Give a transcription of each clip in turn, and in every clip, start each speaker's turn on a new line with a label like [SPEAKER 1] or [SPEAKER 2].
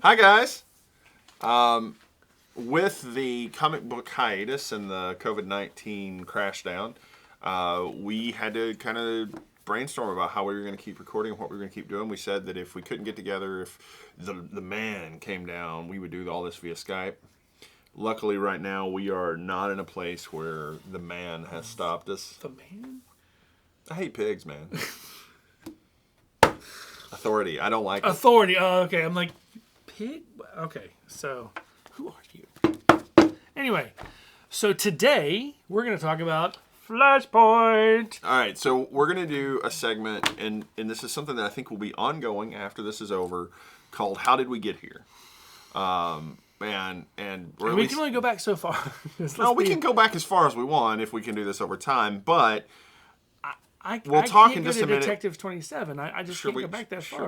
[SPEAKER 1] Hi, guys. With the comic book hiatus and the COVID-19 crash down, we had to kind of brainstorm about how we were going to keep recording and what we were going to keep doing. We said that if we couldn't get together, if the man came down, we would do all this via Skype. Luckily, right now, we are not in a place where the man has stopped us.
[SPEAKER 2] The man?
[SPEAKER 1] I hate pigs, man. Authority. I don't like
[SPEAKER 2] Authority. Oh, okay. I'm like, pig? Okay, so who are you? Anyway, so today we're going to talk about Flashpoint.
[SPEAKER 1] All right, so we're going to do a segment, and this is something that I think will be ongoing after this is over, called "How Did We Get Here?" And
[SPEAKER 2] we can only go back so far.
[SPEAKER 1] No, we can go back as far as we want if we can do this over time, but
[SPEAKER 2] we'll
[SPEAKER 1] talk in just a minute.
[SPEAKER 2] Detective 27. I just can't go back that far.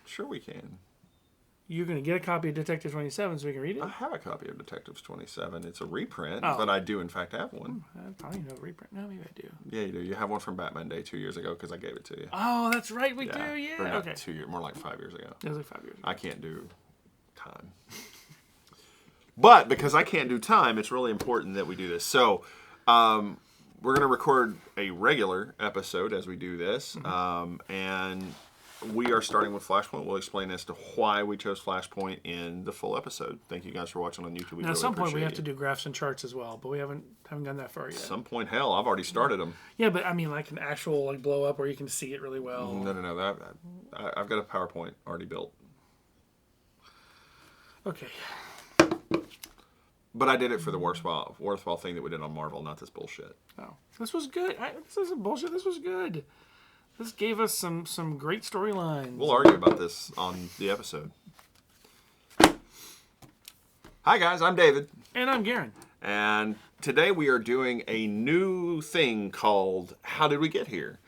[SPEAKER 1] Sure we can.
[SPEAKER 2] You're going to get a copy of Detective 27 so we can read it?
[SPEAKER 1] I have a copy of Detectives 27. It's a reprint, but I do in fact have one.
[SPEAKER 2] I probably know reprint. No, maybe I do.
[SPEAKER 1] Yeah, you do. You have one from Batman Day 2 years ago because I gave it to you.
[SPEAKER 2] Oh, that's right. We do, yeah.
[SPEAKER 1] Or not
[SPEAKER 2] okay.
[SPEAKER 1] 2 years, more like 5 years ago.
[SPEAKER 2] It was like 5 years ago.
[SPEAKER 1] I can't do time. But because I can't do time, it's really important that we do this. So we're going to record a regular episode as we do this. And we are starting with Flashpoint. We'll explain as to why we chose Flashpoint in the full episode. Thank you guys for watching on YouTube.
[SPEAKER 2] Now, at some point, we have to do graphs and charts as well, but we haven't gone that far yet.
[SPEAKER 1] At some point, hell, I've already started them.
[SPEAKER 2] Yeah, but I mean, like an actual blow up where you can see it really well.
[SPEAKER 1] No. I've got a PowerPoint already built.
[SPEAKER 2] Okay.
[SPEAKER 1] But I did it for the worthwhile thing that we did on Marvel, not this bullshit.
[SPEAKER 2] Oh, this was good. This isn't bullshit. This was good. This gave us some great storylines.
[SPEAKER 1] We'll argue about this on the episode. Hi, guys. I'm David.
[SPEAKER 2] And I'm Garen.
[SPEAKER 1] And today we are doing a new thing called How Did We Get Here?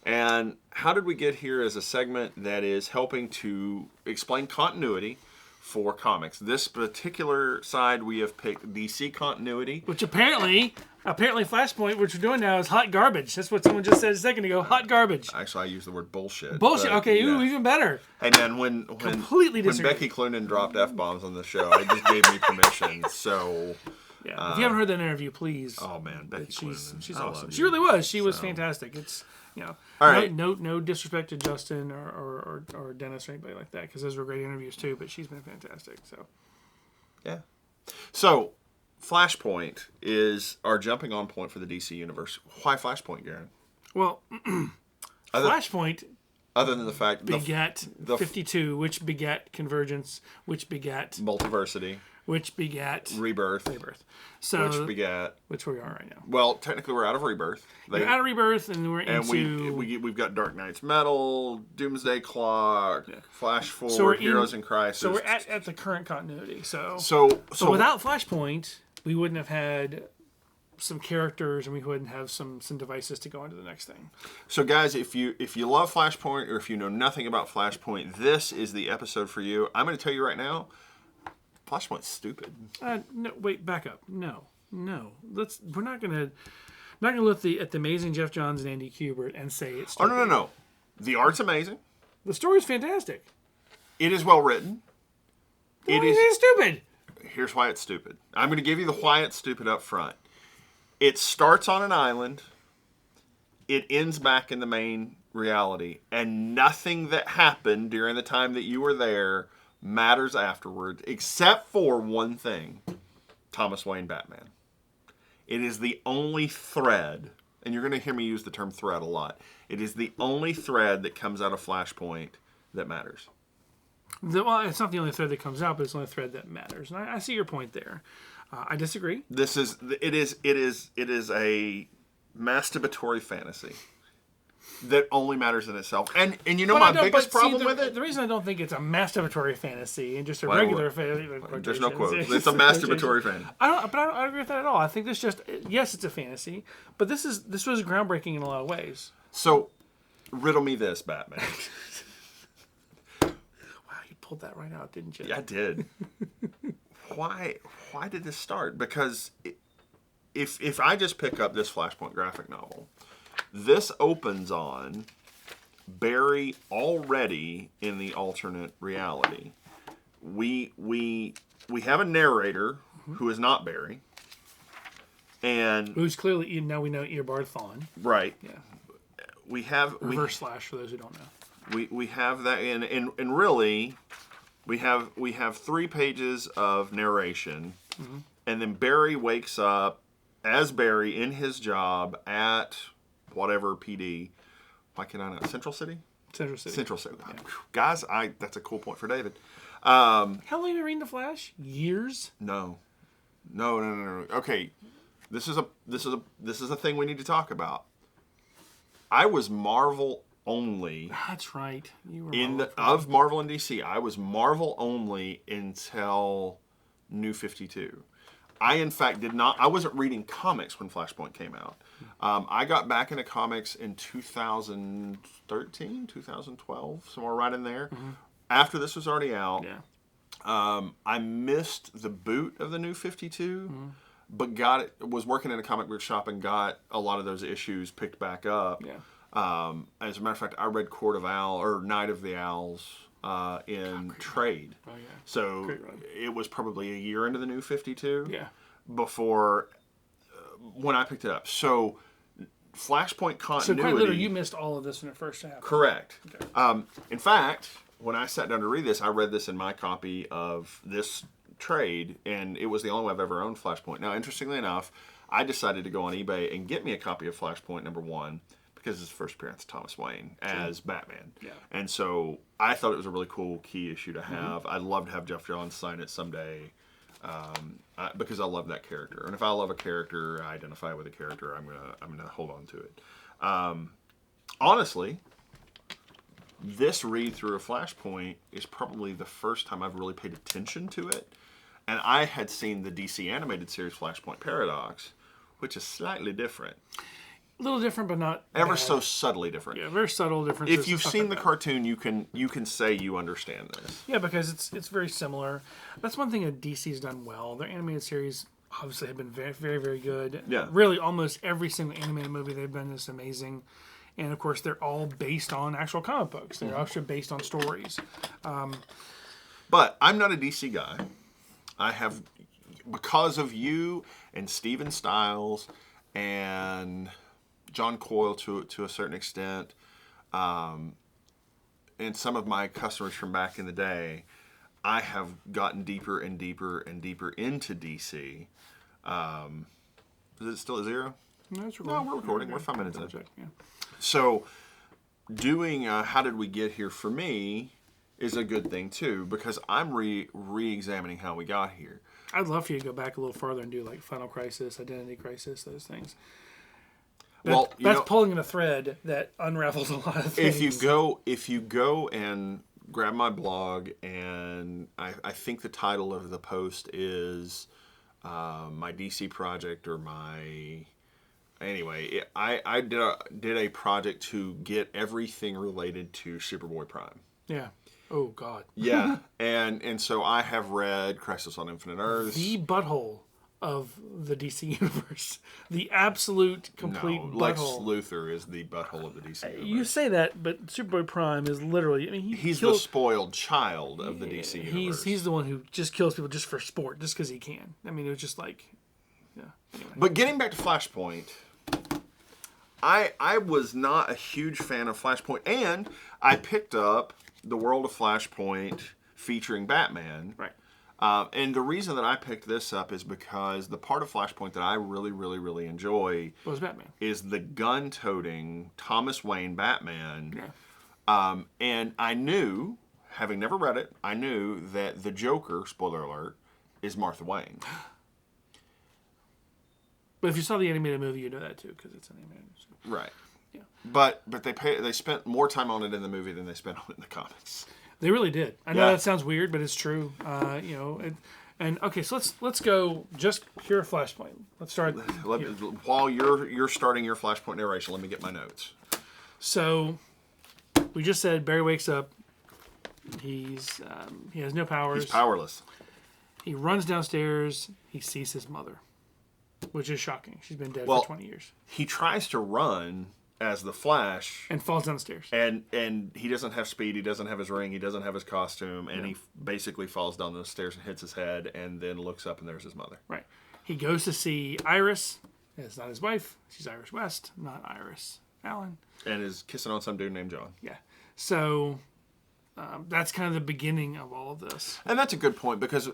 [SPEAKER 1] And How Did We Get Here is a segment that is helping to explain continuity for comics. This particular side, we have picked DC continuity.
[SPEAKER 2] Which apparently Flashpoint, which we're doing now, is hot garbage. That's what someone just said a second ago. Hot garbage.
[SPEAKER 1] Actually, I used the word bullshit.
[SPEAKER 2] Bullshit. Okay, ooh, even better.
[SPEAKER 1] Hey, man, when Becky Cloonan dropped F-bombs on the show, it just gave me permission. So...
[SPEAKER 2] yeah. If you haven't heard that interview, please.
[SPEAKER 1] Oh, man. Becky Cloonan.
[SPEAKER 2] She's awesome. She really was. She was fantastic. It's...
[SPEAKER 1] All right.
[SPEAKER 2] No disrespect to Justin or Dennis or anybody like that, because those were great interviews too. But she's been fantastic. So,
[SPEAKER 1] yeah. So, Flashpoint is our jumping on point for the DC universe. Why Flashpoint, Garen?
[SPEAKER 2] Well, Flashpoint.
[SPEAKER 1] Other than the fact
[SPEAKER 2] begat 52, which begat Convergence, which begat
[SPEAKER 1] Multiversity,
[SPEAKER 2] which begat
[SPEAKER 1] Rebirth.
[SPEAKER 2] So
[SPEAKER 1] which
[SPEAKER 2] we are right now.
[SPEAKER 1] Well, technically we're out of Rebirth.
[SPEAKER 2] We're out of Rebirth, and we're into...
[SPEAKER 1] we've got Dark Knight's Metal, Doomsday Clock, Flash Forward, Heroes in Crisis.
[SPEAKER 2] So we're at the current continuity. So without Flashpoint, we wouldn't have had some characters, and we wouldn't have some devices to go into the next thing.
[SPEAKER 1] So guys, if you love Flashpoint, or if you know nothing about Flashpoint, this is the episode for you. I'm going to tell you right now, Flashpoint's stupid.
[SPEAKER 2] No, wait, back up. No. We're not gonna look at the amazing Jeff Johns and Andy Kubert and say it's stupid.
[SPEAKER 1] Oh no. The art's amazing.
[SPEAKER 2] The story's fantastic.
[SPEAKER 1] It is well written.
[SPEAKER 2] It is stupid.
[SPEAKER 1] Here's why it's stupid. I'm going to give you the why it's stupid up front. It starts on an island. It ends back in the main reality, and nothing that happened during the time that you were there matters afterward, except for one thing: Thomas Wayne Batman. It is the only thread, and you're going to hear me use the term thread a lot. It is the only thread that comes out of Flashpoint that matters.
[SPEAKER 2] Well, it's not the only thread that comes out, but it's the only thread that matters. And I see your point there. I disagree.
[SPEAKER 1] It is a masturbatory fantasy that only matters in itself. And you know my biggest problem with it?
[SPEAKER 2] The reason I don't think it's a masturbatory fantasy and just a regular fantasy.
[SPEAKER 1] There's no quote. It's a masturbatory fantasy.
[SPEAKER 2] I don't agree with that at all. I think this yes, it's a fantasy, but this was groundbreaking in a lot of ways.
[SPEAKER 1] So, riddle me this, Batman.
[SPEAKER 2] Wow, you pulled that right out, didn't you?
[SPEAKER 1] Yeah, I did. Why did this start? Because if I just pick up this Flashpoint graphic novel, this opens on Barry already in the alternate reality. we have a narrator who is not Barry, and
[SPEAKER 2] Who's clearly, now we know, Eobard Thawne.
[SPEAKER 1] right.
[SPEAKER 2] Yeah.
[SPEAKER 1] We have
[SPEAKER 2] Reverse Slash, for those who don't know.
[SPEAKER 1] we have that, and really, we have 3 pages of narration, and then Barry wakes up as Barry in his job at whatever PD. Why can I not? Central City.
[SPEAKER 2] Central City.
[SPEAKER 1] Yeah. Guys, that's a cool point for David.
[SPEAKER 2] How long have you been reading The Flash? Years?
[SPEAKER 1] No. Okay, this is a thing we need to talk about. I was Marvel only.
[SPEAKER 2] That's right. You were
[SPEAKER 1] of Marvel and DC. I was Marvel only until New 52. I in fact did not. I wasn't reading comics when Flashpoint came out. I got back into comics in 2013, 2012, somewhere right in there. After this was already out.
[SPEAKER 2] Yeah.
[SPEAKER 1] I missed the boot of the New 52, but was working in a comic book shop and got a lot of those issues picked back up.
[SPEAKER 2] Yeah.
[SPEAKER 1] As a matter of fact, I read Court of Owl or Night of the Owls in trade.
[SPEAKER 2] Oh yeah.
[SPEAKER 1] So it was probably a year into the New 52.
[SPEAKER 2] Yeah.
[SPEAKER 1] Before when I picked it up. So Flashpoint continuity.
[SPEAKER 2] So quite literally, you missed all of this in the first half.
[SPEAKER 1] Correct.
[SPEAKER 2] Okay.
[SPEAKER 1] In fact, when I sat down to read this, I read this in my copy of this trade, and it was the only way I've ever owned Flashpoint. Now, interestingly enough, I decided to go on eBay and get me a copy of Flashpoint #1 because it's the first appearance of Thomas Wayne as Batman.
[SPEAKER 2] Yeah.
[SPEAKER 1] And so I thought it was a really cool key issue to have. I'd love to have Jeff Johns sign it someday. Because I love that character, and if I love a character, I identify with a character, I'm gonna hold on to it. Honestly, this read through of Flashpoint is probably the first time I've really paid attention to it, and I had seen the DC animated series Flashpoint Paradox, which is slightly different.
[SPEAKER 2] A little different, but not
[SPEAKER 1] ever
[SPEAKER 2] bad.
[SPEAKER 1] so subtly different.
[SPEAKER 2] Yeah, very subtle differences.
[SPEAKER 1] If you've seen the cartoon, you can say you understand this.
[SPEAKER 2] Yeah, because it's very similar. That's one thing that DC's done well. Their animated series obviously have been very, very, very good.
[SPEAKER 1] Yeah.
[SPEAKER 2] Really, almost every single animated movie they've been is amazing. And of course, they're all based on actual comic books. They're actually based on stories.
[SPEAKER 1] But I'm not a DC guy. I have, because of you and Steven Stiles and John Coyle to a certain extent, and some of my customers from back in the day, I have gotten deeper and deeper and deeper into DC. Is it still at 0?
[SPEAKER 2] No, it's
[SPEAKER 1] No, we're recording. We're 5 minutes in.
[SPEAKER 2] Yeah.
[SPEAKER 1] So doing How Did We Get Here for me is a good thing too, because I'm re-examining how we got here.
[SPEAKER 2] I'd love for you to go back a little further and do like Final Crisis, Identity Crisis, those things. That's pulling in a thread that unravels a lot of things.
[SPEAKER 1] If you go and grab my blog, and I think the title of the post is my DC project or my. Anyway, I did a project to get everything related to Superboy Prime.
[SPEAKER 2] Yeah. Oh God.
[SPEAKER 1] Yeah, and so I have read Crisis on Infinite Earths.
[SPEAKER 2] The butthole of the DC universe. The absolute complete butthole.
[SPEAKER 1] Lex Luthor is the butthole of the DC universe.
[SPEAKER 2] You say that, but Superboy Prime is literally. I mean,
[SPEAKER 1] he's the spoiled child of the DC universe.
[SPEAKER 2] He's the one who just kills people just for sport, just because he can. I mean, it was just like, yeah. Anyway.
[SPEAKER 1] But getting back to Flashpoint, I was not a huge fan of Flashpoint, and I picked up The World of Flashpoint featuring Batman.
[SPEAKER 2] Right.
[SPEAKER 1] And the reason that I picked this up is because the part of Flashpoint that I really, really, really enjoy is the gun-toting Thomas Wayne Batman.
[SPEAKER 2] Yeah.
[SPEAKER 1] And I knew, having never read it, I knew that the Joker, spoiler alert, is Martha Wayne.
[SPEAKER 2] But if you saw the animated movie, you know that too, because it's an animated movie.
[SPEAKER 1] Right.
[SPEAKER 2] Yeah.
[SPEAKER 1] But they spent more time on it in the movie than they spent on it in the comics.
[SPEAKER 2] They really did. I know that sounds weird, but it's true. And okay, so let's go just pure Flashpoint. Let's start.
[SPEAKER 1] While you're starting your Flashpoint narration, let me get my notes.
[SPEAKER 2] So we just said Barry wakes up. He has no powers.
[SPEAKER 1] He's powerless.
[SPEAKER 2] He runs downstairs. He sees his mother, which is shocking. She's been dead for 20 years.
[SPEAKER 1] He tries to run as the Flash.
[SPEAKER 2] And falls down the stairs.
[SPEAKER 1] And he doesn't have speed, he doesn't have his ring, he doesn't have his costume, and he basically falls down those stairs and hits his head, and then looks up and there's his mother.
[SPEAKER 2] Right. He goes to see Iris. It's not his wife. She's Iris West, not Iris Allen.
[SPEAKER 1] And is kissing on some dude named John.
[SPEAKER 2] Yeah. So that's kind of the beginning of all of this.
[SPEAKER 1] And that's a good point, because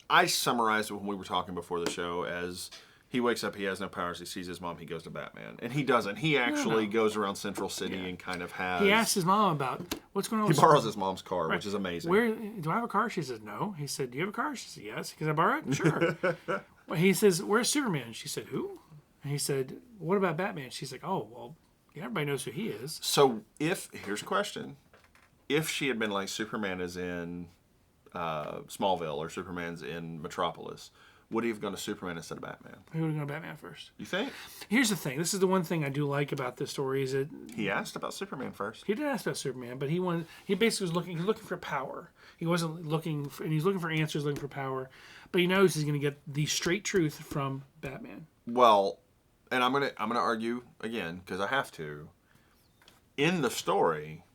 [SPEAKER 1] I summarized it when we were talking before the show as... He wakes up, he has no powers, he sees his mom, he goes to Batman. And he doesn't. He actually goes around Central City and kind of has...
[SPEAKER 2] He asks his mom about what's going on
[SPEAKER 1] He
[SPEAKER 2] with
[SPEAKER 1] borrows his mom's car, which is amazing.
[SPEAKER 2] Where do I have a car? She says, no. He said, do you have a car? She said, yes. Can I borrow it? Sure. Well, he says, where's Superman? She said, who? And he said, what about Batman? She's like, oh, well, yeah, everybody knows who he is.
[SPEAKER 1] So here's a question. If she had been like Superman is in Smallville or Superman's in Metropolis... Would he have gone to Superman instead of Batman?
[SPEAKER 2] He would have gone to Batman first.
[SPEAKER 1] You think?
[SPEAKER 2] Here's the thing. This is the one thing I do like about this story is that
[SPEAKER 1] he asked about Superman first.
[SPEAKER 2] He did ask about Superman, but he basically was looking for power. He wasn't looking for, and he's looking for answers, looking for power, but he knows he's going to get the straight truth from Batman.
[SPEAKER 1] Well, and I'm gonna argue again because I have to. In the story,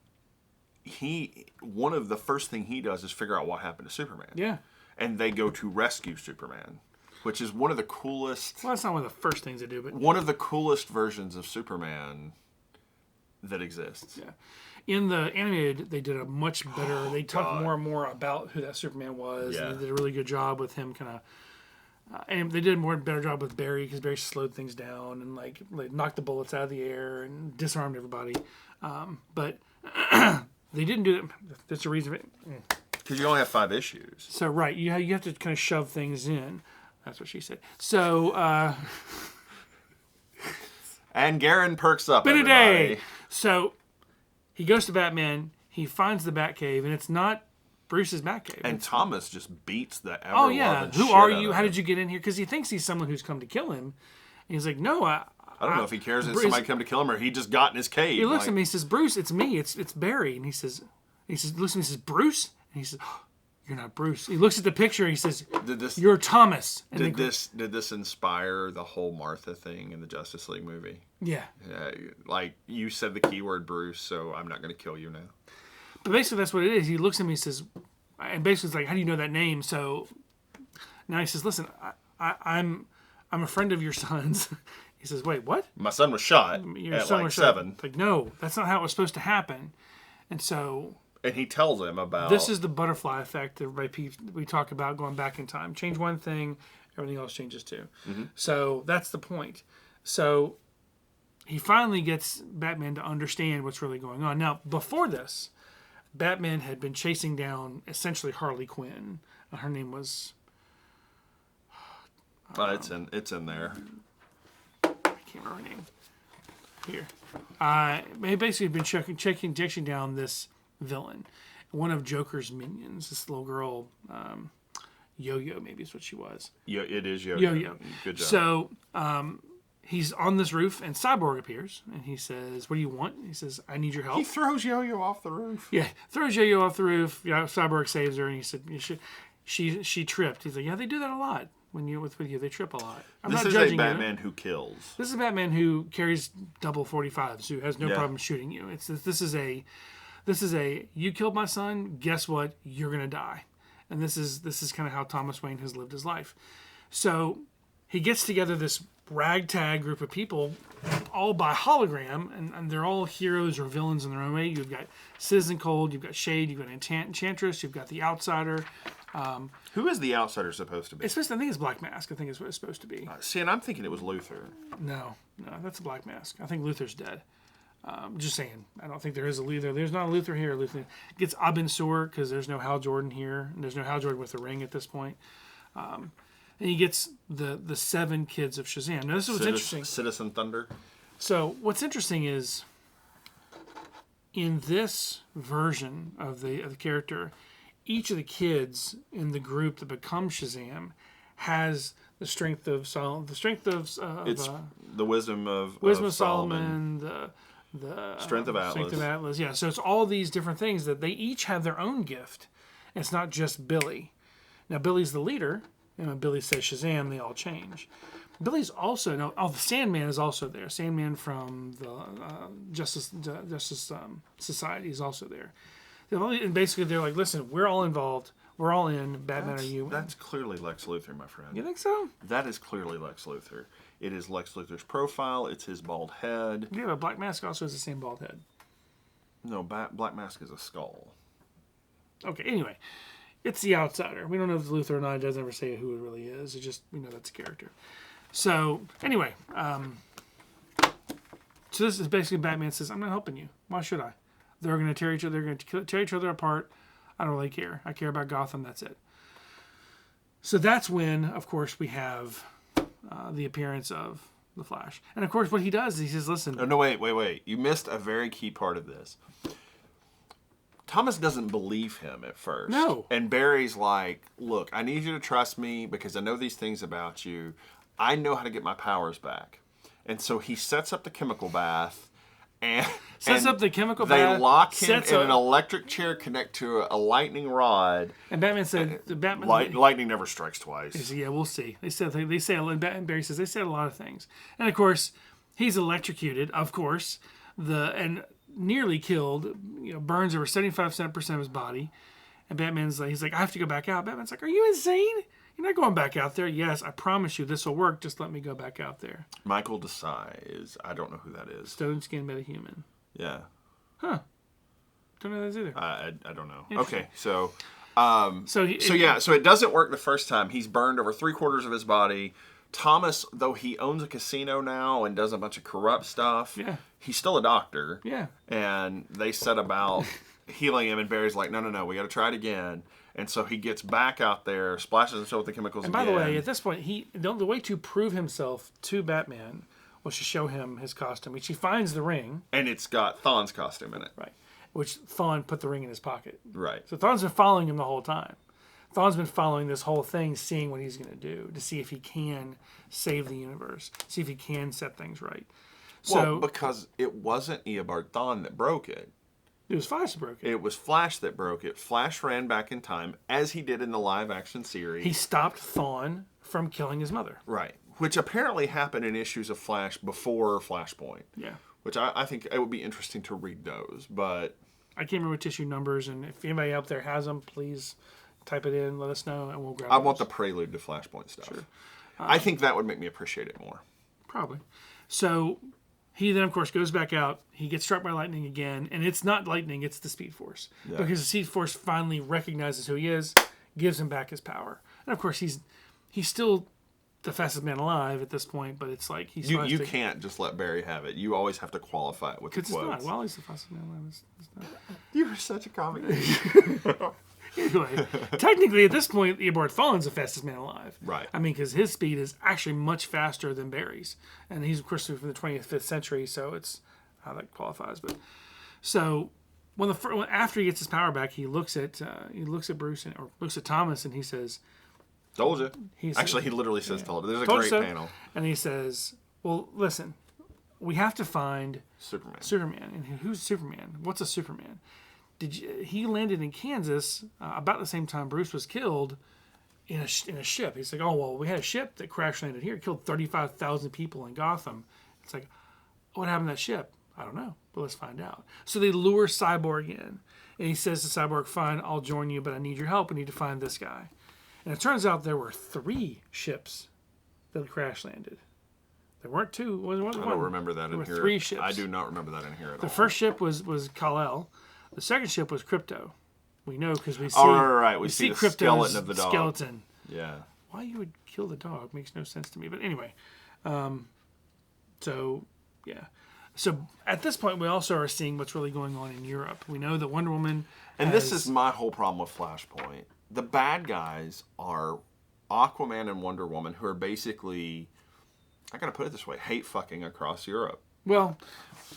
[SPEAKER 1] one of the first thing he does is figure out what happened to Superman.
[SPEAKER 2] Yeah.
[SPEAKER 1] And they go to rescue Superman, which is one of the coolest...
[SPEAKER 2] Well, that's not one of the first things they do, but...
[SPEAKER 1] One of the coolest versions of Superman that exists.
[SPEAKER 2] Yeah. In the animated, they did a much better... They talked more and more about who that Superman was. Yeah. And they did a really good job with him kind of... and they did a better job with Barry, because Barry slowed things down and like knocked the bullets out of the air and disarmed everybody. But they didn't do it... That's a reason...
[SPEAKER 1] Because you only have 5 issues.
[SPEAKER 2] So, right. You have to kind of shove things in. That's what she said. So,
[SPEAKER 1] and Garen perks up, everybody.
[SPEAKER 2] So, he goes to Batman. He finds the Batcave, and it's not Bruce's Batcave.
[SPEAKER 1] And Thomas just beats the ever-loving
[SPEAKER 2] Oh, yeah. Who
[SPEAKER 1] shit
[SPEAKER 2] are
[SPEAKER 1] out
[SPEAKER 2] you?
[SPEAKER 1] of
[SPEAKER 2] How
[SPEAKER 1] him.
[SPEAKER 2] did you get in here? Because he thinks he's someone who's come to kill him. And he's like, no, I
[SPEAKER 1] don't know if he cares if somebody come to kill him or he just got in his cave.
[SPEAKER 2] He looks at me, he says, Bruce, it's me. It's Barry. And he looks at me and says, Bruce? And he says, oh, you're not Bruce. He looks at the picture and he says, you're Thomas. And
[SPEAKER 1] did this inspire the whole Martha thing in the Justice League movie?
[SPEAKER 2] Yeah.
[SPEAKER 1] Like, you said the keyword Bruce, so I'm not going to kill you now.
[SPEAKER 2] But basically that's what it is. He looks at me and says, and basically it's like, how do you know that name? So now he says, listen, I'm a friend of your son's. He says, wait, what?
[SPEAKER 1] My son was shot
[SPEAKER 2] Your
[SPEAKER 1] at
[SPEAKER 2] son
[SPEAKER 1] like
[SPEAKER 2] was
[SPEAKER 1] 7.
[SPEAKER 2] Shot. Like, no, that's not how it was supposed to happen. And so...
[SPEAKER 1] And he tells him about...
[SPEAKER 2] This is the butterfly effect that we talk about going back in time. Change one thing, everything else changes too. Mm-hmm. So that's the point. So he finally gets Batman to understand what's really going on. Now, before this, Batman had been chasing down essentially Harley Quinn. Her name was...
[SPEAKER 1] it's in there.
[SPEAKER 2] I can't remember her name. Here. He basically been chasing down this villain, one of Joker's minions, this little girl, Yo-Yo maybe is what she was.
[SPEAKER 1] Yeah, it is Yo-Yo.
[SPEAKER 2] Yo-Yo.
[SPEAKER 1] Good job.
[SPEAKER 2] So he's on this roof and Cyborg appears and he says, what do you want? He says, I need your help.
[SPEAKER 1] He throws Yo-Yo off the roof.
[SPEAKER 2] Yeah, throws Yo-Yo off the roof. Yeah, Cyborg saves her and he said, she tripped. He's like, yeah, they do that a lot. When you're with you, they trip a lot. I'm
[SPEAKER 1] this
[SPEAKER 2] not
[SPEAKER 1] is
[SPEAKER 2] judging
[SPEAKER 1] a Batman who kills.
[SPEAKER 2] This is a Batman who carries double 45s, who has no problem shooting you. This is a you killed my son. Guess what? You're gonna die. And this is kind of how Thomas Wayne has lived his life. So he gets together this ragtag group of people, all by hologram, and they're all heroes or villains in their own way. You've got Citizen Cold, you've got Shade, you've got Enchantress, you've got the Outsider.
[SPEAKER 1] Who is the Outsider supposed to be?
[SPEAKER 2] I think it's Black Mask. I think is what it's supposed to be.
[SPEAKER 1] See, and I'm thinking it was Luthor.
[SPEAKER 2] No, that's a Black Mask. I think Luthor's dead. Just saying. I don't think there is a Luthor. There's not a Luthor here. Luthor gets Abin Sur because there's no Hal Jordan here. And there's no Hal Jordan with the ring at this point. And he gets the 7 kids of Shazam. Now, this is what's interesting.
[SPEAKER 1] Citizen Thunder.
[SPEAKER 2] So, what's interesting is in this version of the
[SPEAKER 1] character,
[SPEAKER 2] each of the kids in the group that becomes Shazam has the strength of Solomon. It's
[SPEAKER 1] the wisdom of
[SPEAKER 2] Solomon. The
[SPEAKER 1] strength of Atlas.
[SPEAKER 2] Strength of Atlas. Yeah. So it's all these different things that they each have their own gift. It's not just Billy. Now Billy's the leader, and when Billy says Shazam, they all change. Billy's also no. Oh, the Sandman is also there. Sandman from the Justice Society is also there. And basically, they're like, listen, we're all involved. We're all in. Batman, are you?
[SPEAKER 1] That's clearly Lex Luthor, my friend.
[SPEAKER 2] You think so?
[SPEAKER 1] That is clearly Lex Luthor. It is Lex Luthor's profile. It's his bald head.
[SPEAKER 2] Yeah, but Black Mask also has the same bald head.
[SPEAKER 1] No, Black Mask is a skull.
[SPEAKER 2] Okay, anyway. It's the Outsider. We don't know if it's Luthor or not. It doesn't ever say who it really is. It just, we know that's a character. So, anyway. So this is basically Batman says, I'm not helping you. Why should I? They're going to tear each other. They're going to tear each other apart. I don't really care. I care about Gotham. That's it. So that's when, of course, we have the appearance of the Flash. And, of course, what he does is he says, listen.
[SPEAKER 1] Oh, no, wait. You missed a very key part of this. Thomas doesn't believe him at first.
[SPEAKER 2] No.
[SPEAKER 1] And Barry's like, look, I need you to trust me because I know these things about you. I know how to get my powers back. And so he sets up the chemical bath. And
[SPEAKER 2] Sets up the chemical
[SPEAKER 1] they
[SPEAKER 2] bath.
[SPEAKER 1] They lock him in an electric chair connect to a lightning rod.
[SPEAKER 2] And Batman said,
[SPEAKER 1] lightning never strikes twice.
[SPEAKER 2] Yeah, we'll see. They say, and Barry says, they said a lot of things. And, of course, he's electrocuted, of course, and nearly killed, burns over 75% of his body. And Batman's like, he's like, I have to go back out. Batman's like, are you insane? You're not going back out there. Yes, I promise you this will work. Just let me go back out there.
[SPEAKER 1] Michael Desai is, I don't know who that is.
[SPEAKER 2] Stone Skin Metahuman.
[SPEAKER 1] Yeah.
[SPEAKER 2] Huh. Don't know that either.
[SPEAKER 1] I don't know. Okay, so it doesn't work the first time. He's burned over 3/4 of his body. Thomas, though he owns a casino now and does a bunch of corrupt stuff, he's still a doctor.
[SPEAKER 2] Yeah.
[SPEAKER 1] And they set about healing him, and Barry's like, no, we got to try it again. And so he gets back out there, splashes himself with the chemicals again.
[SPEAKER 2] And by the way, at this point, the way to prove himself to Batman was to show him his costume, which he finds the ring.
[SPEAKER 1] And it's got Thawne's costume in it.
[SPEAKER 2] Right. Which Thawne put the ring in his pocket.
[SPEAKER 1] Right.
[SPEAKER 2] So Thawne's been following him the whole time. Thawne's been following this whole thing, seeing what he's going to do, to see if he can save the universe, see if he can set things right.
[SPEAKER 1] Well, because it wasn't Eobard Thawne that broke it.
[SPEAKER 2] It was Flash that broke it.
[SPEAKER 1] It was Flash that broke it. Flash ran back in time, as he did in the live-action series.
[SPEAKER 2] He stopped Thawne from killing his mother.
[SPEAKER 1] Right. Which apparently happened in issues of Flash before Flashpoint.
[SPEAKER 2] Yeah.
[SPEAKER 1] Which I think it would be interesting to read those, but...
[SPEAKER 2] I can't remember which issue numbers, and if anybody out there has them, please type it in, let us know, and we'll grab
[SPEAKER 1] I want the prelude to Flashpoint stuff.
[SPEAKER 2] Sure.
[SPEAKER 1] I think that would make me appreciate it more.
[SPEAKER 2] Probably. So... he then, of course, goes back out. He gets struck by lightning again. And it's not lightning, it's the Speed Force. Yeah. Because the Speed Force finally recognizes who he is, gives him back his power. And, of course, he's still the fastest man alive at this point, but it's like he's...
[SPEAKER 1] You can't just let Barry have it. You always have to qualify it with the quotes.
[SPEAKER 2] Because it's not. Well, he's the fastest man alive. It's not.
[SPEAKER 1] You are such a comic.
[SPEAKER 2] Anyway, technically, at this point, Eobard Thawne's the fastest man alive.
[SPEAKER 1] Right.
[SPEAKER 2] I mean, because his speed is actually much faster than Barry's. And he's, of course, from the 25th century, so it's how that qualifies. But so, after he gets his power back, he looks at Bruce, or looks at Thomas, and he says...
[SPEAKER 1] Told you. He literally says told you. There's a great panel.
[SPEAKER 2] And he says, well, listen, we have to find... Superman. And who's Superman? What's a Superman? He landed in Kansas about the same time Bruce was killed in a ship. He's like, oh, well, we had a ship that crash landed here. It killed 35,000 people in Gotham. It's like, what happened to that ship? I don't know, but let's find out. So they lure Cyborg in. And he says to Cyborg, fine, I'll join you, but I need your help. I need to find this guy. And it turns out there were 3 ships that crash landed. There weren't 2. I
[SPEAKER 1] don't remember that in here.
[SPEAKER 2] There were 3 ships.
[SPEAKER 1] I do not remember that in here at all.
[SPEAKER 2] The first ship was Kal-El. The second ship was Crypto. We know because we see.
[SPEAKER 1] Oh, right. We see the
[SPEAKER 2] Crypto's
[SPEAKER 1] skeleton of the dog.
[SPEAKER 2] Skeleton.
[SPEAKER 1] Yeah.
[SPEAKER 2] Why you would kill the dog makes no sense to me. But anyway, so yeah. So at this point, we also are seeing what's really going on in Europe. We know that Wonder Woman.
[SPEAKER 1] And this is my whole problem with Flashpoint. The bad guys are Aquaman and Wonder Woman, who are basically, I gotta put it this way, hate fucking across Europe.
[SPEAKER 2] Well,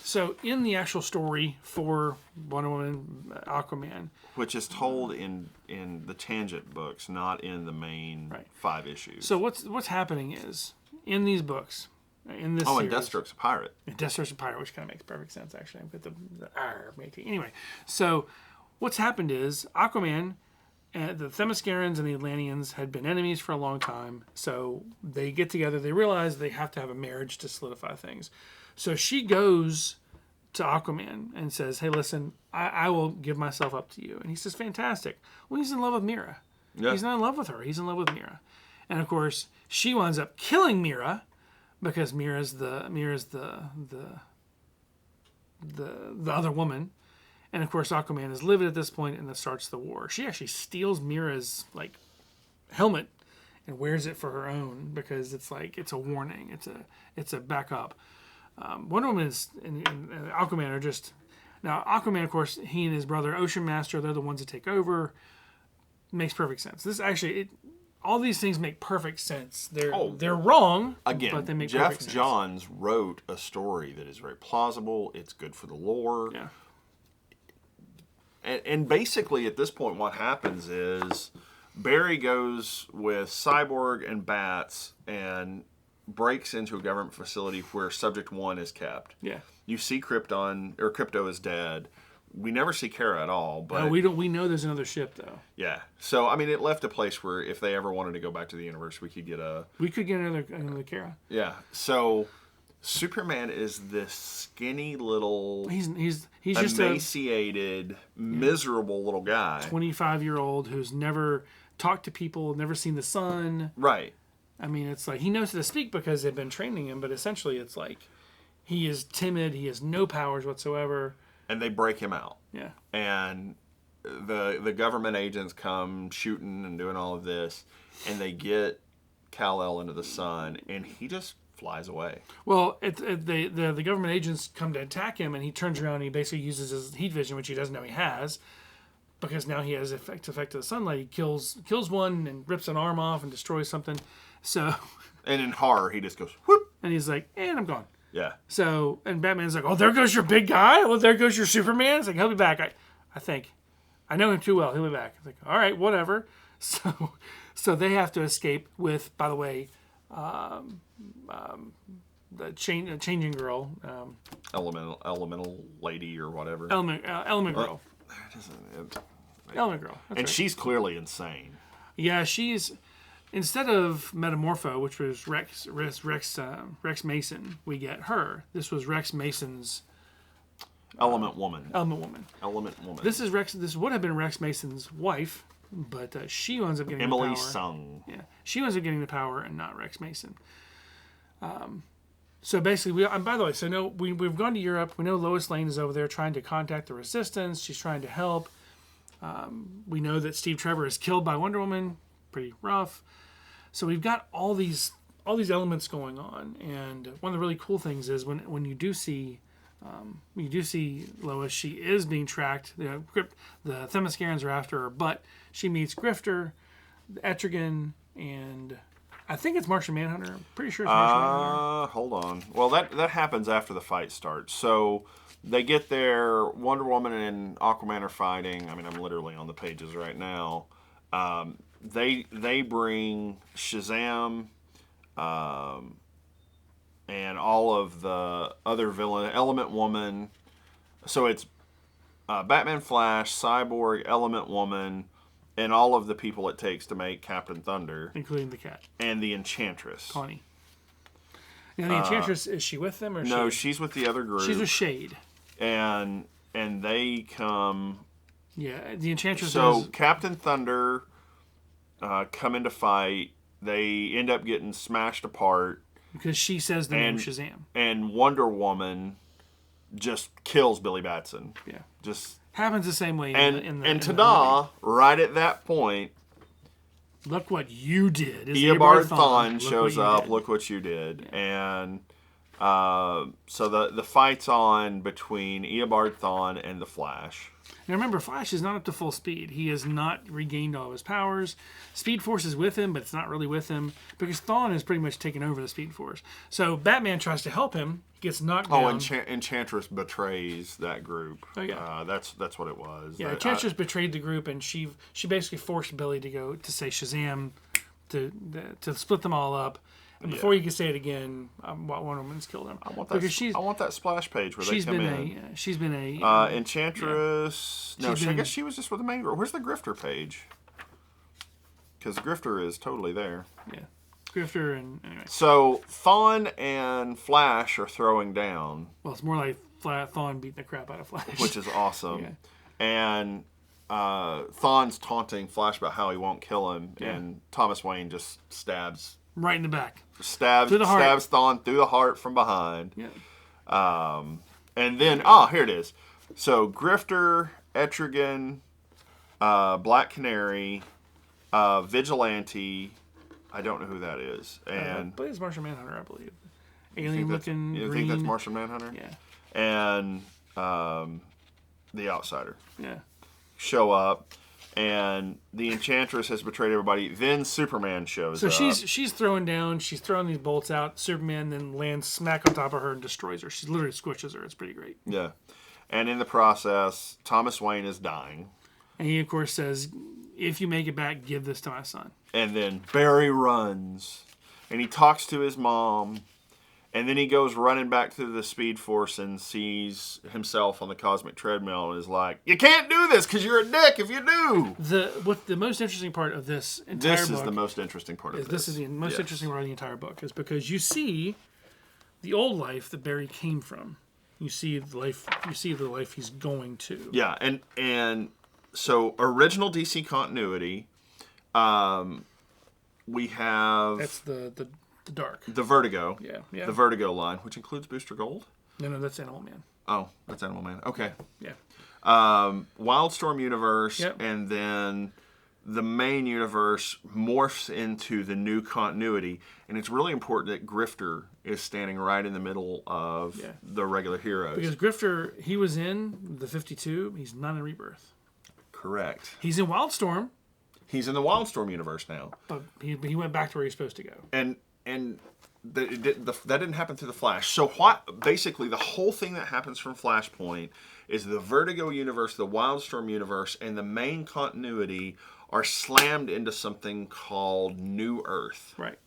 [SPEAKER 2] so in the actual story for Wonder Woman, Aquaman,
[SPEAKER 1] which is told in the Tangent books, not in the main 5 issues.
[SPEAKER 2] So what's happening is in these books, in this series,
[SPEAKER 1] and Deathstroke's a pirate.
[SPEAKER 2] And Deathstroke's a pirate, which kind of makes perfect sense actually. I've got the R matey. Anyway, so what's happened is Aquaman And the Themyscirans and the Atlanteans had been enemies for a long time, so they get together. They realize they have to have a marriage to solidify things. So she goes to Aquaman and says, "Hey, listen, I will give myself up to you." And he says, "Fantastic." Well, he's in love with Mira. Yeah. He's not in love with her. He's in love with Mira. And of course, she winds up killing Mira because Mira's the other woman. And of course, Aquaman is livid at this point, and that starts the war. She actually steals Mira's helmet and wears it for her own because it's a warning. It's a backup. Wonder Woman and Aquaman are just now. Aquaman, of course, he and his brother Ocean Master, they're the ones that take over. Makes perfect sense. This actually, all these things make perfect sense. They're wrong
[SPEAKER 1] again.
[SPEAKER 2] But they make
[SPEAKER 1] Jeff
[SPEAKER 2] perfect sense.
[SPEAKER 1] Johns wrote a story that is very plausible. It's good for the lore.
[SPEAKER 2] Yeah.
[SPEAKER 1] And basically, at this point, what happens is Barry goes with Cyborg and Bats and breaks into a government facility where Subject 1 is kept.
[SPEAKER 2] Yeah.
[SPEAKER 1] You see Crypto is dead. We never see Kara at all. But
[SPEAKER 2] no, we don't. We know there's another ship though.
[SPEAKER 1] Yeah. So I mean, it left a place where if they ever wanted to go back to the universe, we could get
[SPEAKER 2] another Kara.
[SPEAKER 1] Yeah. So Superman is this skinny little,
[SPEAKER 2] he's
[SPEAKER 1] just emaciated, miserable little guy.
[SPEAKER 2] 25-year-old who's never talked to people, never seen the sun.
[SPEAKER 1] Right.
[SPEAKER 2] I mean, it's like he knows how to speak because they've been training him, but essentially it's like he is timid. He has no powers whatsoever.
[SPEAKER 1] And they break him out.
[SPEAKER 2] Yeah.
[SPEAKER 1] And the government agents come shooting and doing all of this, and they get Kal-El into the sun, and he just flies away.
[SPEAKER 2] Well, the government agents come to attack him, and he turns around and he basically uses his heat vision, which he doesn't know he has, because now he has effect of the sunlight. He kills one and rips an arm off and destroys something. So. And
[SPEAKER 1] in horror, he just goes whoop,
[SPEAKER 2] and he's like, and I'm gone.
[SPEAKER 1] Yeah.
[SPEAKER 2] So, and Batman's like, "Oh, there goes your big guy. Well, there goes your Superman." It's like, he'll be back. I think. I know him too well. He'll be back. It's like, all right, whatever. So they have to escape with, by the way, the changing girl.
[SPEAKER 1] Elemental lady or whatever.
[SPEAKER 2] Element girl. Element girl. That's
[SPEAKER 1] and right. She's clearly insane.
[SPEAKER 2] Yeah, she's... Instead of Metamorpho, which was Rex Mason, we get her. This was Rex Mason's
[SPEAKER 1] Element Woman.
[SPEAKER 2] This would have been Rex Mason's wife, but she ends up getting
[SPEAKER 1] Emily
[SPEAKER 2] the power.
[SPEAKER 1] Sung.
[SPEAKER 2] Yeah, she ends up getting the power, and not Rex Mason. So basically, by the way, we've gone to Europe. We know Lois Lane is over there trying to contact the Resistance. She's trying to help. We know that Steve Trevor is killed by Wonder Woman. Pretty rough. So we've got all these elements going on, and one of the really cool things is when you do see Lois, she is being tracked. The Themyscirans are after her, but she meets Grifter, Etrigan, and I think it's Martian Manhunter. I'm pretty sure it's Martian Manhunter.
[SPEAKER 1] Hold on. Well, that happens after the fight starts. So they get there. Wonder Woman and Aquaman are fighting. I mean, I'm literally on the pages right now. They bring Shazam and all of the other villain, Element Woman. So it's Batman, Flash, Cyborg, Element Woman, and all of the people it takes to make Captain Thunder.
[SPEAKER 2] Including the cat.
[SPEAKER 1] And the Enchantress.
[SPEAKER 2] Connie. Now, the Enchantress, is she with them?
[SPEAKER 1] No, she's with the other group.
[SPEAKER 2] She's with Shade.
[SPEAKER 1] And they come...
[SPEAKER 2] Yeah, the Enchantress
[SPEAKER 1] So Captain Thunder... come into fight. They end up getting smashed apart
[SPEAKER 2] because she says the name Shazam.
[SPEAKER 1] And Wonder Woman just kills Billy Batson.
[SPEAKER 2] Yeah,
[SPEAKER 1] just
[SPEAKER 2] happens the same way.
[SPEAKER 1] And ta-da! Right at that point,
[SPEAKER 2] look what you did.
[SPEAKER 1] Eobard Thawne shows up. Look what you did. Yeah. And so the fight's on between Eobard Thawne and the Flash.
[SPEAKER 2] Now remember, Flash is not up to full speed. He has not regained all of his powers. Speed Force is with him, but it's not really with him because Thawne has pretty much taken over the Speed Force. So Batman tries to help him, gets knocked down.
[SPEAKER 1] Enchantress betrays that group.
[SPEAKER 2] Oh yeah,
[SPEAKER 1] that's what it was.
[SPEAKER 2] Yeah, Enchantress betrayed the group, and she basically forced Billy to go to say Shazam to split them all up. And before you can say it again, Wonder Woman's killed him.
[SPEAKER 1] I want that splash page where they come in.
[SPEAKER 2] She's been
[SPEAKER 1] Enchantress. Yeah. No, I guess she was just with the main girl. Where's the Grifter page? because Grifter is totally there.
[SPEAKER 2] Yeah. Grifter and anyway.
[SPEAKER 1] So Thawne and Flash are throwing down.
[SPEAKER 2] Well, it's more like Thawne beating the crap out of Flash.
[SPEAKER 1] Which is awesome.
[SPEAKER 2] Yeah.
[SPEAKER 1] And Thawne's taunting Flash about how he won't kill him, and Thomas Wayne just stabs
[SPEAKER 2] right in the back.
[SPEAKER 1] Stabs Thawne through the heart from behind.
[SPEAKER 2] Yeah.
[SPEAKER 1] And then, here it is. So Grifter, Etrigan, Black Canary, Vigilante. I don't know who that is. And
[SPEAKER 2] but it's Martian Manhunter, I believe. Alien looking.
[SPEAKER 1] You think that's Martian Manhunter?
[SPEAKER 2] Yeah.
[SPEAKER 1] And the Outsider.
[SPEAKER 2] Yeah.
[SPEAKER 1] Show up. And the Enchantress has betrayed everybody. Then Superman shows up.
[SPEAKER 2] So she's throwing down. She's throwing these bolts out. Superman then lands smack on top of her and destroys her. She literally squishes her. It's pretty great.
[SPEAKER 1] Yeah. And in the process, Thomas Wayne is dying.
[SPEAKER 2] And he, of course, says, if you make it back, give this to my son.
[SPEAKER 1] And then Barry runs. And he talks to his mom. And then he goes running back to the Speed Force and sees himself on the cosmic treadmill and is like, you can't do this because you're a dick if you do.
[SPEAKER 2] The most interesting part of this entire book...
[SPEAKER 1] This is the most interesting part of this.
[SPEAKER 2] This is the most interesting part of the entire book, is because you see the old life that Barry came from. You see the life he's going to.
[SPEAKER 1] Yeah, and so original DC continuity, we have...
[SPEAKER 2] That's the Dark.
[SPEAKER 1] The Vertigo.
[SPEAKER 2] Yeah.
[SPEAKER 1] The Vertigo line, which includes Booster Gold.
[SPEAKER 2] No, that's Animal Man.
[SPEAKER 1] Oh, that's Animal Man. Okay.
[SPEAKER 2] Yeah.
[SPEAKER 1] Wildstorm universe,
[SPEAKER 2] Yep.
[SPEAKER 1] and then the main universe morphs into the new continuity, and it's really important that Grifter is standing right in the middle of the regular heroes.
[SPEAKER 2] Because Grifter, he was in the 52, he's not in Rebirth.
[SPEAKER 1] Correct.
[SPEAKER 2] He's in Wildstorm.
[SPEAKER 1] He's in the Wildstorm universe now.
[SPEAKER 2] But he went back to where he's supposed to go.
[SPEAKER 1] And that didn't happen through the Flash. So basically the whole thing that happens from Flashpoint is the Vertigo universe, the Wildstorm universe, and the main continuity are slammed into something called New Earth.
[SPEAKER 2] Right.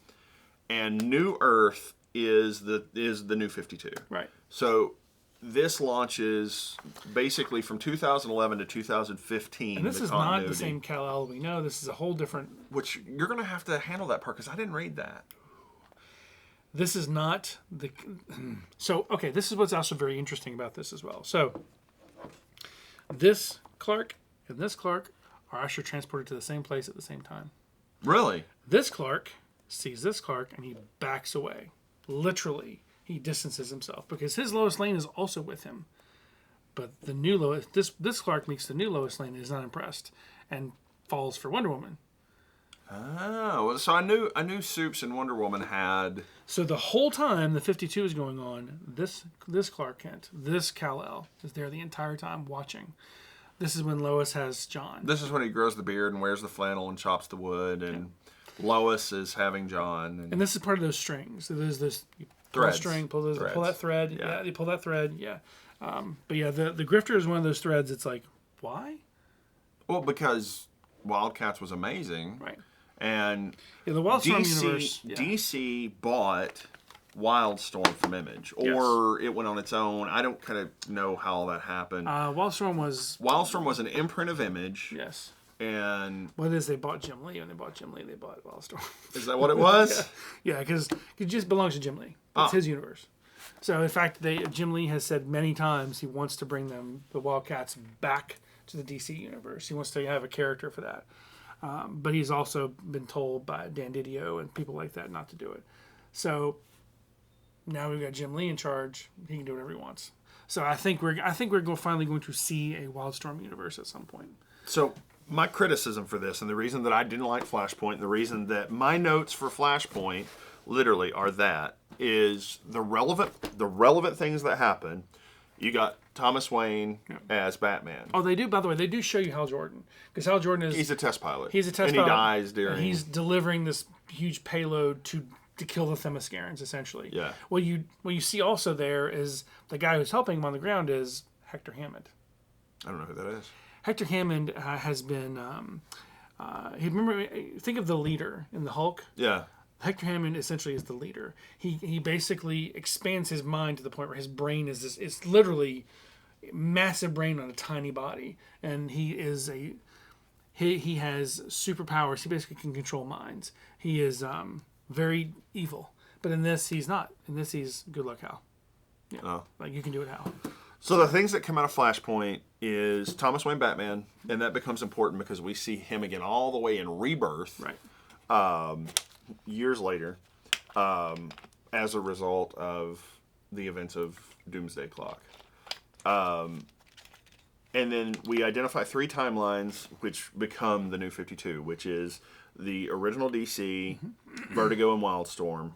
[SPEAKER 1] And New Earth is the New 52.
[SPEAKER 2] Right.
[SPEAKER 1] So this launches basically from 2011 to 2015.
[SPEAKER 2] And this is not the same Kal-El we know. This is a whole different...
[SPEAKER 1] Which you're going to have to handle that part because I didn't read that.
[SPEAKER 2] This is not the... So, okay, this is what's also very interesting about this as well. So, this Clark and this Clark are actually transported to the same place at the same time.
[SPEAKER 1] Really?
[SPEAKER 2] This Clark sees this Clark and he backs away. Literally, he distances himself because his Lois Lane is also with him. But the new Lois... This Clark meets the new Lois Lane and is not impressed and falls for Wonder Woman.
[SPEAKER 1] Oh, so I knew Supes and Wonder Woman had...
[SPEAKER 2] So the whole time the 52 is going on, this Clark Kent, this Kal-El is there the entire time watching. This is when Lois has John.
[SPEAKER 1] This is when he grows the beard and wears the flannel and chops the wood, and Lois is having John.
[SPEAKER 2] And this is part of those strings. So there's this
[SPEAKER 1] threads.
[SPEAKER 2] String, pull that thread. Yeah, you pull that thread. Yeah. But yeah, the Grifter is one of those threads. It's like, why?
[SPEAKER 1] Well, because Wildcats was amazing.
[SPEAKER 2] Right.
[SPEAKER 1] And
[SPEAKER 2] the Wildstorm universe. Yeah.
[SPEAKER 1] DC bought Wildstorm from Image, or it went on its own. I don't kind of know how that happened.
[SPEAKER 2] Wildstorm was
[SPEAKER 1] an imprint of Image.
[SPEAKER 2] Yes.
[SPEAKER 1] And
[SPEAKER 2] what is they bought Jim Lee? When they bought Jim Lee, they bought Wildstorm.
[SPEAKER 1] Is that what it was?
[SPEAKER 2] Yeah, because it just belongs to Jim Lee. It's his universe. So in fact, Jim Lee has said many times he wants to bring the Wildcats back to the DC universe. He wants to have a character for that. But he's also been told by Dan Didio and people like that not to do it. So now we've got Jim Lee in charge. He can do whatever he wants. So I think we're finally going to see a Wildstorm universe at some point.
[SPEAKER 1] So my criticism for this, and the reason that I didn't like Flashpoint, and the reason that my notes for Flashpoint literally are that is the relevant things that happen. You got Thomas Wayne as Batman.
[SPEAKER 2] Oh, they do. By the way, they do show you Hal Jordan because Hal Jordan
[SPEAKER 1] he's a test pilot.
[SPEAKER 2] He's a test
[SPEAKER 1] pilot,
[SPEAKER 2] and
[SPEAKER 1] he dies during.
[SPEAKER 2] And he's delivering this huge payload to kill the Themyscirans, essentially.
[SPEAKER 1] Yeah.
[SPEAKER 2] What you see also there is the guy who's helping him on the ground is Hector Hammond.
[SPEAKER 1] I don't know who that is.
[SPEAKER 2] Hector Hammond has been. Think of the leader in the Hulk.
[SPEAKER 1] Yeah.
[SPEAKER 2] Hector Hammond essentially is the leader. He basically expands his mind to the point where his brain is this. It's literally massive brain on a tiny body, and he is he has superpowers. He basically can control minds. He is very evil. But in this, he's not. In this, he's good luck, Hal. Yeah.
[SPEAKER 1] Oh.
[SPEAKER 2] Like, you can do it, Hal.
[SPEAKER 1] So the things that come out of Flashpoint is Thomas Wayne Batman, and that becomes important because we see him again all the way in Rebirth.
[SPEAKER 2] Right.
[SPEAKER 1] Years later, as a result of the events of Doomsday Clock. And then we identify 3 timelines which become the New 52, which is the original DC, Vertigo and Wildstorm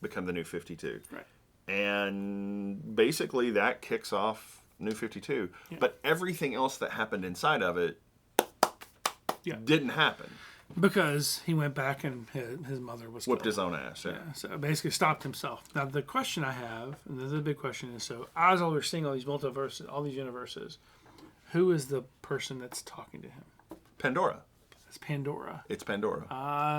[SPEAKER 1] become the New 52.
[SPEAKER 2] Right.
[SPEAKER 1] And basically that kicks off New 52. Yeah. But everything else that happened inside of it didn't happen.
[SPEAKER 2] Because he went back and his mother was
[SPEAKER 1] whipped
[SPEAKER 2] killed.
[SPEAKER 1] His own ass. Yeah.
[SPEAKER 2] So basically stopped himself. Now the question I have, and this is a big question, is so as we're seeing all these multiverses, all these universes, who is the person that's talking to him?
[SPEAKER 1] Pandora.
[SPEAKER 2] It's Pandora.
[SPEAKER 1] It's Pandora.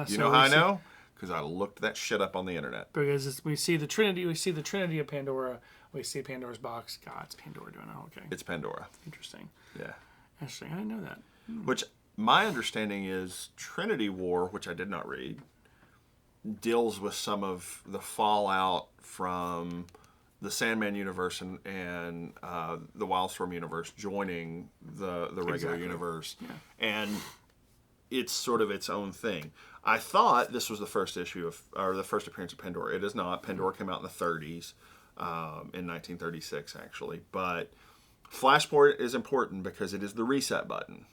[SPEAKER 1] You
[SPEAKER 2] so
[SPEAKER 1] know how I know? Because I looked that shit up on the internet.
[SPEAKER 2] Because we see the Trinity. We see the Trinity of Pandora. We see Pandora's box. God, it's Pandora doing it. Okay.
[SPEAKER 1] It's Pandora.
[SPEAKER 2] Interesting.
[SPEAKER 1] Yeah.
[SPEAKER 2] Interesting. I didn't know that.
[SPEAKER 1] Which my understanding is Trinity War, which I did not read, deals with some of the fallout from the Sandman universe and the Wildstorm universe joining the regular universe. Yeah. And it's sort of its own thing. I thought this was the first issue or the first appearance of Pandora. It is not. Pandora came out in the 30s, in 1936 actually. But Flashpoint is important because it is the reset button.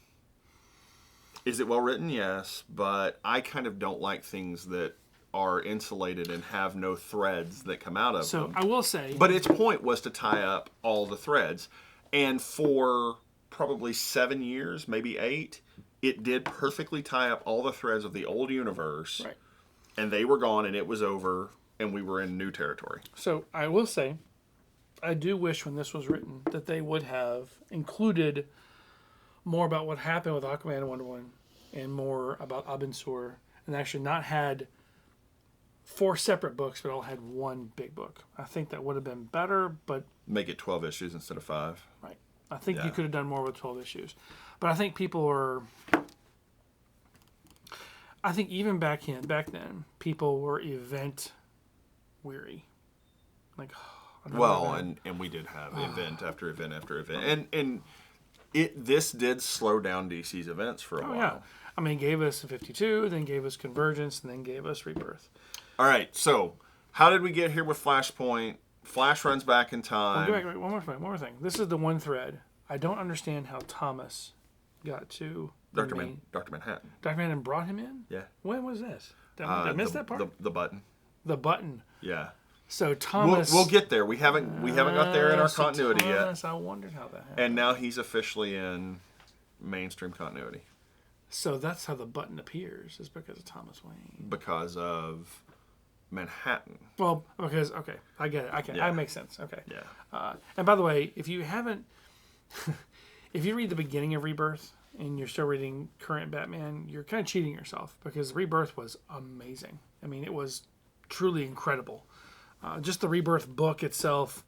[SPEAKER 1] Is it well written? Yes, but I kind of don't like things that are insulated and have no threads that come out of them.
[SPEAKER 2] So I will say...
[SPEAKER 1] But its point was to tie up all the threads. And for probably 7 years, maybe 8, it did perfectly tie up all the threads of the old universe.
[SPEAKER 2] Right.
[SPEAKER 1] And they were gone and it was over and we were in new territory.
[SPEAKER 2] So I will say, I do wish when this was written that they would have included more about what happened with Aquaman and Wonder Woman and more about Abin Sur, and actually not had 4 separate books, but all had one big book. I think that would have been better, but...
[SPEAKER 1] Make it 12 issues instead of 5.
[SPEAKER 2] Right. I think you could have done more with 12 issues. But I think people are... I think even back then, people were event weary. Like,
[SPEAKER 1] and we did have event after event after event. And this did slow down DC's events for a while. Yeah.
[SPEAKER 2] I mean, gave us 52, then gave us Convergence, and then gave us Rebirth.
[SPEAKER 1] All right, so how did we get here with Flashpoint? Flash runs back in time.
[SPEAKER 2] Wait, one more thing. This is the one thread. I don't understand how Thomas got to
[SPEAKER 1] Dr. Manhattan.
[SPEAKER 2] Dr. Manhattan brought him in?
[SPEAKER 1] Yeah.
[SPEAKER 2] When was this? Did I miss that part?
[SPEAKER 1] The button.
[SPEAKER 2] The button.
[SPEAKER 1] Yeah.
[SPEAKER 2] So Thomas...
[SPEAKER 1] We'll get there. We haven't got there in our continuity
[SPEAKER 2] Thomas,
[SPEAKER 1] yet.
[SPEAKER 2] I wondered how that happened.
[SPEAKER 1] And now he's officially in mainstream continuity.
[SPEAKER 2] So that's how the button appears, is because of Thomas Wayne.
[SPEAKER 1] Because of Manhattan.
[SPEAKER 2] Well, because, okay, I get it. That makes sense. Okay.
[SPEAKER 1] Yeah.
[SPEAKER 2] And by the way, if you haven't... if you read the beginning of Rebirth and you're still reading current Batman, you're kind of cheating yourself because Rebirth was amazing. I mean, it was truly incredible. Just the Rebirth book itself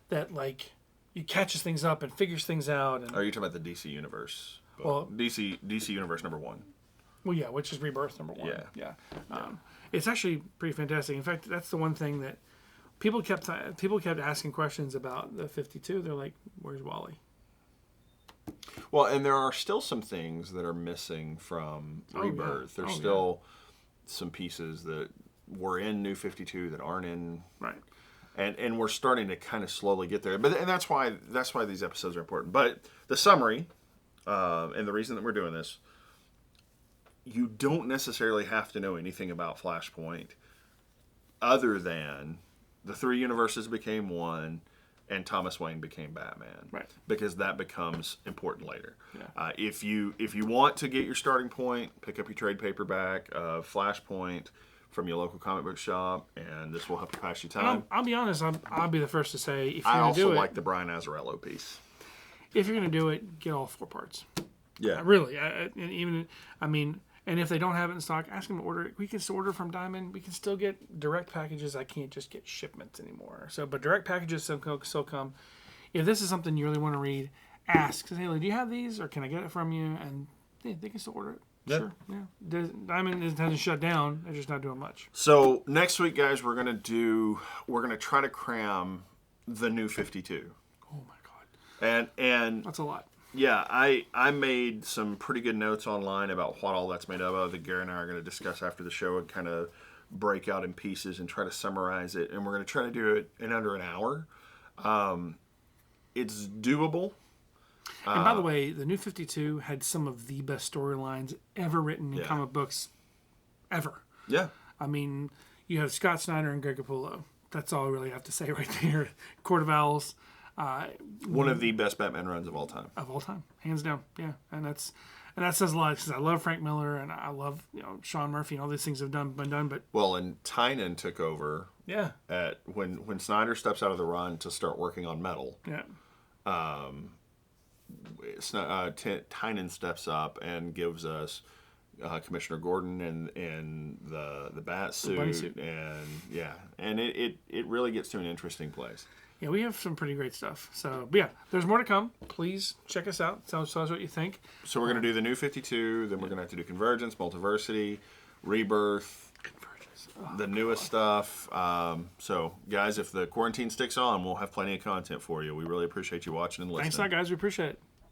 [SPEAKER 2] that, like, it catches things up and figures things out. And,
[SPEAKER 1] are you talking about the DC Universe?
[SPEAKER 2] Well,
[SPEAKER 1] DC Universe #1.
[SPEAKER 2] Well, yeah, which is Rebirth #1. Yeah. It's actually pretty fantastic. In fact, that's the one thing that people kept asking questions about the 52. They're like, "Where's Wally?"
[SPEAKER 1] Well, and there are still some things that are missing from Rebirth. There's still some pieces that were in New 52 that aren't in.
[SPEAKER 2] Right.
[SPEAKER 1] And we're starting to kind of slowly get there. And that's why these episodes are important. But the summary, and the reason that we're doing this, you don't necessarily have to know anything about Flashpoint other than the 3 universes became one and Thomas Wayne became Batman.
[SPEAKER 2] Right.
[SPEAKER 1] Because that becomes important later.
[SPEAKER 2] Yeah.
[SPEAKER 1] If you want to get your starting point, pick up your trade paperback of Flashpoint from your local comic book shop, and this will help you pass your time.
[SPEAKER 2] I'll be honest. I'll be the first to say, if you're
[SPEAKER 1] I
[SPEAKER 2] going to do it,
[SPEAKER 1] also like the Brian Azzarello piece.
[SPEAKER 2] If you're going to do it, get all 4 parts.
[SPEAKER 1] Yeah.
[SPEAKER 2] Really. And if they don't have it in stock, ask them to order it. We can still order from Diamond. We can still get direct packages. I can't just get shipments anymore. But direct packages still come. If this is something you really want to read, ask. Say, hey, do you have these, or can I get it from you? And Yeah, they can still order it.
[SPEAKER 1] Yeah.
[SPEAKER 2] Sure. Yeah. Diamond hasn't shut down. They're just not doing much.
[SPEAKER 1] So next week, guys, we're gonna try to cram the new 52.
[SPEAKER 2] Oh my god.
[SPEAKER 1] And
[SPEAKER 2] That's a lot.
[SPEAKER 1] yeah, I made some pretty good notes online about what all that's made up of that Gary and I are going to discuss after the show and kind of break out in pieces and try to summarize it. And we're going to try to do it in under an hour. It's doable.
[SPEAKER 2] And by the way, the New 52 had some of the best storylines ever written in
[SPEAKER 1] Yeah.
[SPEAKER 2] comic books ever.
[SPEAKER 1] Yeah.
[SPEAKER 2] I mean, you have Scott Snyder and Greg Capullo. That's all I really have to say right there. Court of Owls.
[SPEAKER 1] One of the best Batman runs of all time.
[SPEAKER 2] Of all time, hands down, yeah, and that says a lot because I love Frank Miller and I love Sean Murphy and all these things have been done, but
[SPEAKER 1] Well, and Tynan took over
[SPEAKER 2] yeah,
[SPEAKER 1] at when Snyder steps out of the run to start working on Metal.
[SPEAKER 2] yeah,
[SPEAKER 1] Tynan steps up and gives us Commissioner Gordon and the bat
[SPEAKER 2] bunny
[SPEAKER 1] suit,
[SPEAKER 2] suit.
[SPEAKER 1] and it really gets to an interesting place.
[SPEAKER 2] yeah. We have some pretty great stuff. So, but yeah, there's more to come. Please check us out. Tell us what you think.
[SPEAKER 1] So we're gonna do the new 52, then we're gonna have to do Convergence, Multiversity, Rebirth, the newest stuff. So guys, if the quarantine sticks on, we'll have plenty of content for you. We really appreciate you watching and listening.
[SPEAKER 2] Thanks a lot, guys. We appreciate it.